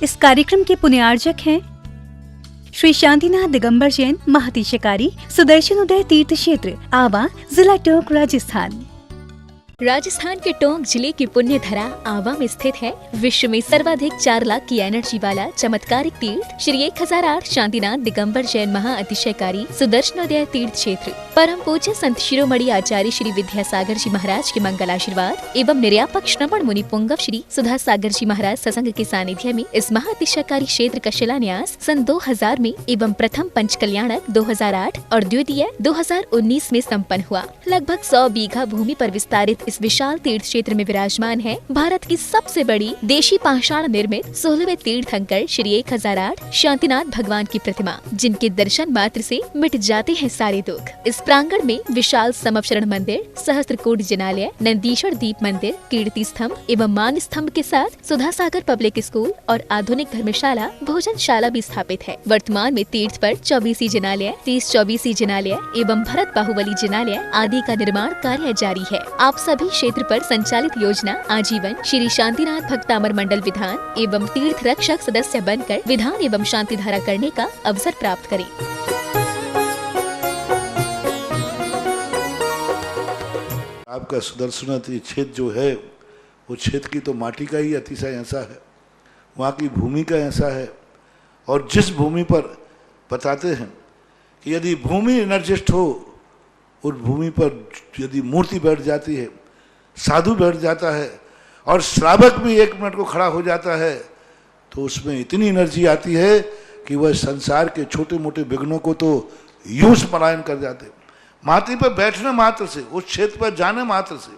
इस कार्यक्रम के पुण्यार्जक हैं श्री शांतिनाथ दिगंबर जैन महातिशकारी सुदर्शन उदय तीर्थ क्षेत्र आवा, जिला टोंक, राजस्थान। राजस्थान के टोंक जिले की पुण्य धरा आवा में स्थित है विश्व में सर्वाधिक 4 लाख की एनर्जी वाला चमत्कारिक तीर्थ श्री 1008 शांतिनाथ दिगंबर जैन महाअतिशयकारी सुदर्शनोदय तीर्थ क्षेत्र। परम पूज्य संत शिरोमणि आचार्य श्री विद्यासागर जी महाराज के मंगल आशीर्वाद एवं निर्यापक श्रवण मुनि पुंगव श्री सुधा सागर जी महाराज सत्संग के सानिध्य में इस महाअतिशयकारी क्षेत्र का शिलान्यास सन 2000 में एवं प्रथम पंच कल्याणक 2008 और द्वितीय 2019 में संपन्न हुआ। लगभग 100 बीघा भूमि पर विस्तारित इस विशाल तीर्थ क्षेत्र में विराजमान है भारत की सबसे बड़ी देशी पाषाण निर्मित 16वें तीर्थंकर श्री 1008 शांतिनाथ भगवान की प्रतिमा, जिनके दर्शन मात्र से मिट जाते हैं सारे दुख। इस प्रांगण में विशाल समवशरण मंदिर, सहस्त्रकूट जिनालय, नंदीश्वर दीप मंदिर, कीर्ति स्तंभ एवं मान स्तंभ के साथ सुधा सागर पब्लिक स्कूल और आधुनिक धर्मशाला, भोजनशाला भी स्थापित है। वर्तमान में तीर्थ पर 24 जिनालय, 30-24 जिनालय एवं भरत बाहुबली जिनालय आदि का निर्माण कार्य जारी है। आप सभी क्षेत्र पर संचालित योजना आजीवन श्री शांतिनाथ भक्तामर मंडल विधान एवं तीर्थ रक्षक सदस्य बनकर विधान एवं शांति धारा करने का अवसर प्राप्त करें। आपका सुदर्शन क्षेत्र जो है वो क्षेत्र की तो माटी का ही अतिशय ऐसा है, वहाँ की भूमि का ऐसा है। और जिस भूमि पर बताते हैं कि यदि भूमि एनर्जिस्ट हो, उस भूमि पर यदि मूर्ति बैठ जाती है, साधु बैठ जाता है और श्रावक भी 1 मिनट को खड़ा हो जाता है, तो उसमें इतनी एनर्जी आती है कि वह संसार के छोटे मोटे विघ्नों को तो यूं पलायन कर जाते। माटी पर बैठने मात्र से, उस क्षेत्र पर जाने मात्र से,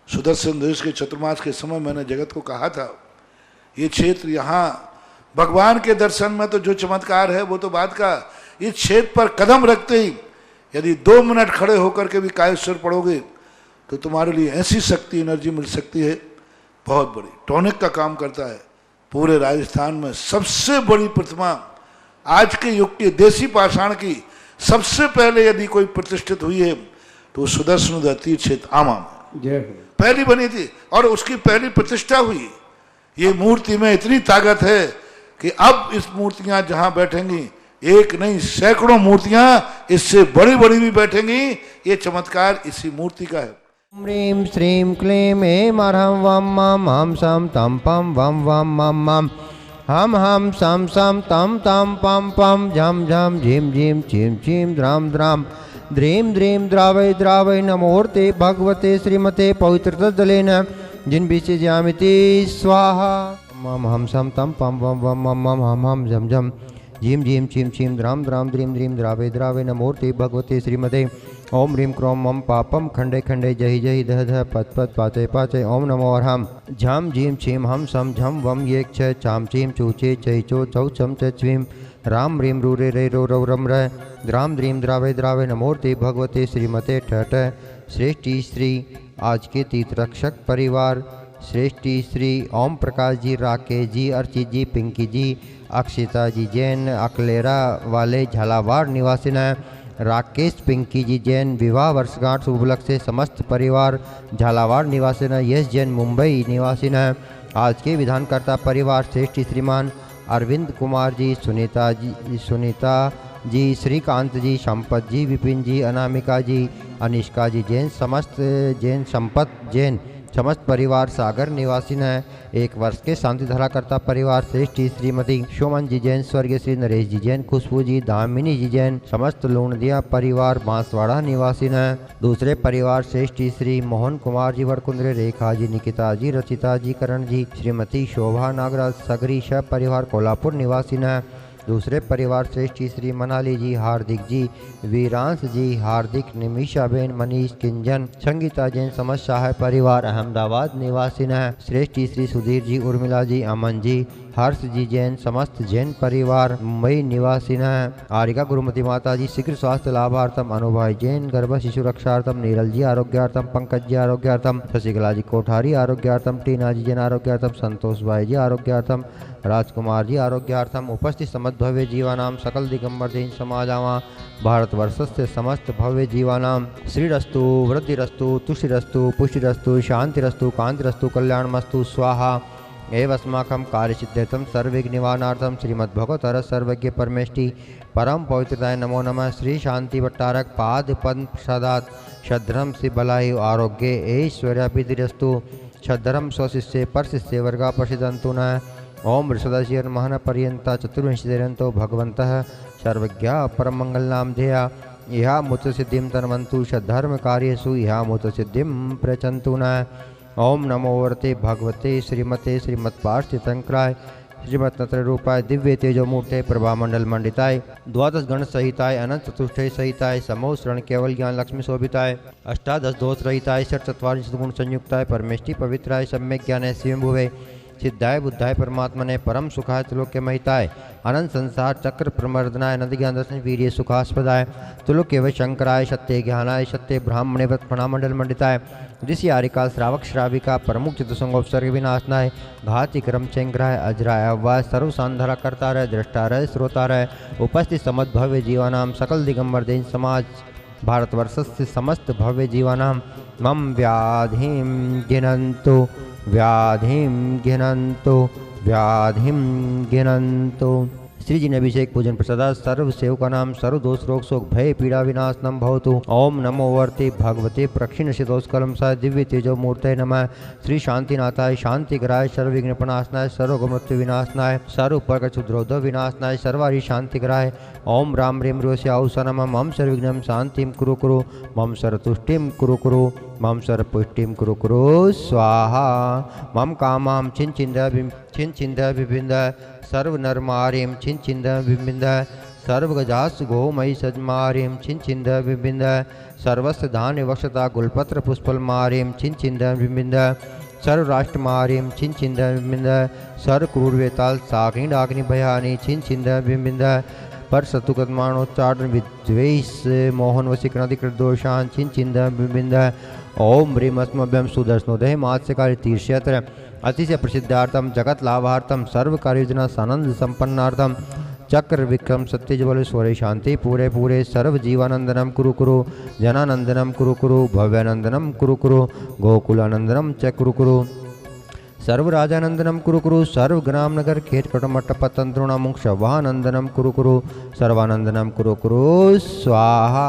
सुदर्शन देश के चतुर्मास के समय मैंने जगत को कहा था, ये क्षेत्र यहाँ भगवान के दर्शन में तो जो चमत्कार है वो तो बात का, इस क्षेत्र पर कदम रखते ही यदि 2 मिनट खड़े होकर के भी कायेश्वर पढ़ोगे तो तुम्हारे लिए ऐसी शक्ति एनर्जी मिल सकती है बहुत बड़ी। टॉनिक का काम करता है। पूरे राजस्थान में सबसे बड़ी प्रतिमा आज के युग की देसी पाषाण की सबसे पहले यदि कोई प्रतिष्ठित हुई है तो सुदर्शन तीर्थ क्षेत्र आमा में पहली बनी थी और उसकी पहली प्रतिष्ठा हुई। ये मूर्ति में इतनी ताकत है कि अब इस मूर्तियां जहां बैठेंगी, एक नहीं सैकड़ों मूर्तियां इससे बड़ी बड़ी भी बैठेंगी। ये चमत्कार इसी मूर्ति का है। ह्रीं श्रीं क्लीं ऐं अरहं वं मं हम सं तं पं वं वं मं मं हम सं सं तं तं पं पं झं झं झीं झीं छीं छीं द्रां द्रां द्रीं द्रीं द्रावै द्रावै नमोर्ते भगवते श्रीमते पवित्रतजलेन जिन्विसृजामिति स्वाहा। मम हम सं तं पं वं वं मं मं हम झं झं झीं झीं छीं छीं द्रां द्रां द्रीं द्रीं द्रावै द्रावै नमोर्ते भगवते श्रीमते ओम ह्रीं क्रों मम पापम खंडे खंडे जहि जहि दह दह पद पद पाचे पाचे ओम नमो अर्हम झम झीम छीम हम सम झम वम येक छ चाम चीम चूचे चै चो चौ चम च छ्वीम राम ह्रीं रू रे रो रौ रम र द्राम द्रीम द्रावे द्रावे नमोर्ते भगवते श्रीमते ठठ। श्रेष्ठी श्री आज के तीर्थ रक्षक परिवार श्रेष्ठी श्री ओम प्रकाश जी, राकेश जी, अर्चित जी, पिंकी जी, अक्षिता जी जैन अकलेरा वाले झालावाड़ निवासी न राकेश पिंकी जी जैन विवाह वर्षगांठ शुभ उपलक्ष्य से समस्त परिवार झालावाड़ निवासी न यश जैन मुंबई निवासी न आज के विधानकर्ता परिवार श्रेष्ठी श्रीमान अरविंद कुमार जी, सुनीता जी, श्रीकांत जी, संपत जी, विपिन जी, अनामिका जी, अनिष्का जी जैन समस्त जैन संपत जैन समस्त परिवार सागर निवासी है। 1 वर्ष के शांति धराकर्ता परिवार श्रेष्ठी श्रीमती शोमन जी जैन, स्वर्गीय श्री नरेश जी जैन, खुशबू जी, दामिनी जी जैन समस्त लोणदिया परिवार बांसवाड़ा निवासी है। दूसरे परिवार श्रेष्ठी श्री मोहन कुमार जी वड़कुंद्रे, रेखा जी, निकिता जी, रचिता जी, करण जी, श्रीमती शोभा नागराज सगरी शह परिवार कोल्हापुर निवासी है। दूसरे परिवार श्रेष्ठी श्री मनाली जी, हार्दिक जी, वीरांश जी, हार्दिक, निमिषा बेन, मनीष किंजन, संगीता जैन समस्त शाह परिवार अहमदाबाद निवासी है। श्रेष्ठी श्री सुधीर जी, उर्मिला जी, अमन जी, हर्ष जी जैन समस्त जैन परिवार मुंबई निवासी है। आरिका गुरुमती माता जी शीघ्र स्वास्थ्य लाभार्थम, अनुभाई जैन गर्भ शिशु रक्षार्थम, नीरल जी आरोग्यार्थम, पंकज जी आरोग्यार्थम, शशिकला जी कोठारी आरोग्यार्थम, टीना जी जैन आरोग्यार्थम, संतोष भाई जी आरोग्यार्थम, राजकुमार जी आरोग्यार्थम उपस्थित समस्त भव्य जीवानाम सकल दिगंबर जैन समाजामा भारतवर्षस्य समस्त भव्य जीवानाम श्रीरस्तु वृद्धिरस्तु तुष्टिरस्तु पुष्टिरस्तु शांतिरस्तु कांतिरस्तु कल्याणमस्तु स्वाहा। एवस्माकं कार्यसिद्ध्यर्थं सर्वविघ्ननिवारणार्थं श्रीमद्भगवतः सर्वज्ञ परमेष्टि परम पवित्रताय नमो नमः। श्री शांति भट्टारक पाद पद्म प्रसादात शद्रम से बलायु आरोग्य ऐश्वर्याभिधिरस्तु शद्रम स्वशिष्य पर शिष्य वर्गा प्रसिद्धंतु न। ओम ऋषदशीर महन पर्यंता चतुर्विंशतिरंतो भगवन्तः सर्वज्ञा परम मंगल नाम ध्येया यह मुत सिद्धिं तन्वन्तु सद्धर्म कार्येषु यह मुत सिद्धिं प्रचन्तु न। ओम नमो वर्ते भगवते श्रीमते श्रीमत्पार्थितंक्राय श्रीमत्नत्र रूपाय दिव्य तेजो मूर्ते प्रभा मंडल मंडिताय द्वादश गण सहिताय अनंत चतुष्टय सहिताय समो शरण केवल ज्ञान लक्ष्मी शोभिताय अष्टादश दोष रहिताय षट चत्वारिंशत् गुण संयुक्ताय परमेष्टि पवित्राय सम्यक ज्ञाने स्वयंभुवे सिद्धाय बुद्धाय परमात्मने परम सुखाय त्रिलोक्य महिताय अनंत संसार चक्र प्रमर्दनाय नंद ज्ञान दर्शन वीर्य सुखास्पदाय त्रिलोक्य व शंकराय सत्य ज्ञानाय सत्य ब्राह्मणे व्रतफणा मंडल मंडिताय ऋषि आरिकाल श्रावक श्राविका प्रमुख चतुसंगोपसर्ग विनाशनाय घाति क्रम चेंग्राय अजराय अव्वाय सर्व सांधरा करता रह दृष्टा रह श्रोता रह उपस्थित समस्त भव्य जीवानाम सकल दिगंबर जैन समाज भारतवर्षस्य समस्त भव्य जीवानाम मम व्याधिं गिनन्तु व्याधिं गिनन्तु व्याधिं गिनन्तु। श्री जी ने अभिषेक पूजन प्रसादा सर्व सेवका नाम सर्व दोष रोग शोक भय पीड़ा विनाशनम भवतु। ओम नमो वर्ते भगवते प्रक्षिण शीतोष्कलम सा दिव्य तेजो मूर्ते नमः। श्री शांतिनाथाय शांतिकराय सर्व विघ्न प्रणाशनाय सर्व मृत्यु विनाशनाय सर्व उपर क्षुद्रोध विनाशनाय सर्वारि शांतिकराय। ओम राम रेम रोस्याउसा नमः। मम सर्वविघ्नं शांतिं कुरु कुरु मम सर्वतुष्टिं कुरु कुरु मम सर्वपुष्टिं कुरु कुरु स्वाहा। मम कामां छिन्चिन्द विभिन्द सर्व नरमारिं छिन्चिन्द विबिन्द सर्वगजास गोमयी सजमारिं छिन्चिन्द विबिन्द सर्वस्य धान्य वक्षता गुलपत्र पुष्पलमारिं छिन्चिन्द विबिन्द सर्वराष्ट्रमारिं छिन्चिन्द विबिन्द सर्वक्रूरवेताल साग्निडाग्नि भयानि छिन्चिन्द विबिन्द पर शत्रुकर्माणोच्चारण विद्वेष मोहन वशीकरणाधिकृत दोषान् छिन्चिन्द विबिन्द। ओम ह्रीं अस्मभ्यं सुदर्शनोदय मात्स्यकारी तीर्थक्षेत्र अतिशय प्रसिद्धार्थम जगत लाभार्थम सर्व कार्योजना सानंद संपन्नार्थम चक्र विक्रम सत्यज्वलेश्वरी शांति पूरे पूरे सर्व जीवानंदनम कुरु कुरु जनानंदनम कुरु कुरु भव्यानंदनम कुरु कुरु गोकुलानंदनम च कुरु कुरु सर्व राजानंदनम कुरु कुरु सर्व ग्राम नगर खेत कटमट्टपतंत्रुणा मुक्षवानंदनम कुरु कुरु सर्वानंदनम कुरु कुरु स्वाहा।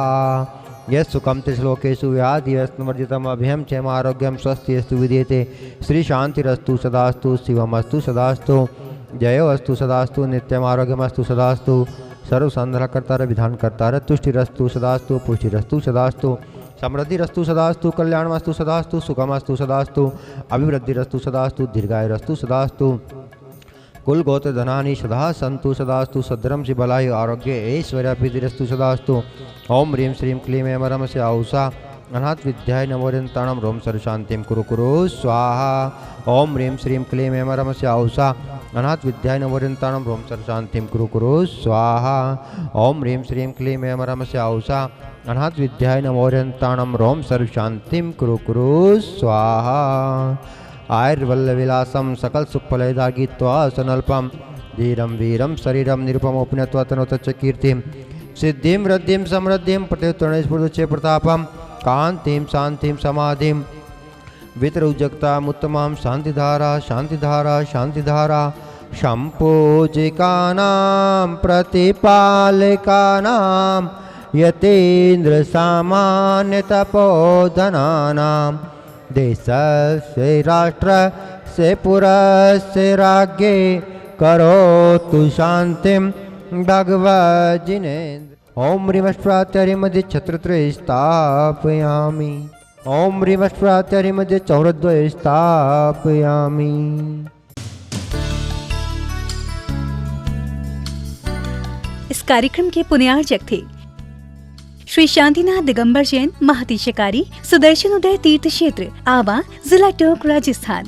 यह सुखम त्रिश्लोकेशु व्याधिस्तवर्जितम अभयम क्षेम आरोग्यम स्वस्थ्यस्तु विद्यते। श्री शांतिरस्तु सदास्तु शिवमस्तु सदास्तु जयोस्तु सदास्तु नित्यम आरोग्यमस्तु सदास्तु सर्व संधरा करता रह विधान करता रह तुष्टिरस्तु सदास्तु पुष्टिरस्तु सदास्तु समृद्धिरस्तु सदास्तु कल्याणमस्तु सदास्तु सुखमस्तु सदास्तु अभिवृद्धिरस्तु सदास्तु दीर्घायुरस्तु सदास्तु कुल गोत्र धनानि सदा संतु सदास्तु सद्रम से बलायु आरोग्य ऐश्वर्याभिधिरस्तु सदास्तु। ओम ह्रीं श्रीं क्लीं ऐं रमस्य औषा अनाथ विद्याय नमोरियंताणं रोम सर्वशांतिं कुरु कुरु स्वाहा। ओम ह्रीं श्रीं क्लीं ऐं रमस्य औषा अनाथ विद्याय नमोरियंताणं रोम सर्वशांतिं कुरु कुरु स्वाहा। ओम ह्रीं श्रीं क्लीं ऐं रमस्य औषा अनाथ विद्याय नमोरियंताणं रोम सर्वशांतिं कुरु कुरु स्वाहा। आयुर्वल्लविलासम सकल सुफलदागित्वा सनल्पम धीरम वीरम शरीरम निरुपमोपनत्वा तनोतच्च कीर्तिम सिद्धिं वृद्धिं समृद्धिं प्रतिस्फुर्दुचे प्रतापम कांतिं शांतिं समाधिं वितरुजगतामुत्तमां शांतिधारा शांतिधारा शांतिधारा शम्पूजिकानां प्रतिपालिकानां यतीन्द्र सामान्य तपोधनानां देश से राष्ट्र से पुरस्य राज्ञे करोतु शांतिं भगवज्जिनेन्द्र। ओम ह्रीमश्वात्यरिमध्ये छत्रत्रय स्थापयामि। ओम ह्रीमश्वात्यरिमध्ये चौरद्वय स्थापयामि। इस कार्यक्रम के पुण्यार्चक थे श्री शांतिनाथ दिगंबर जैन महातिशयकारी सुदर्शन उदय तीर्थ क्षेत्र आवा, जिला टोंक, राजस्थान।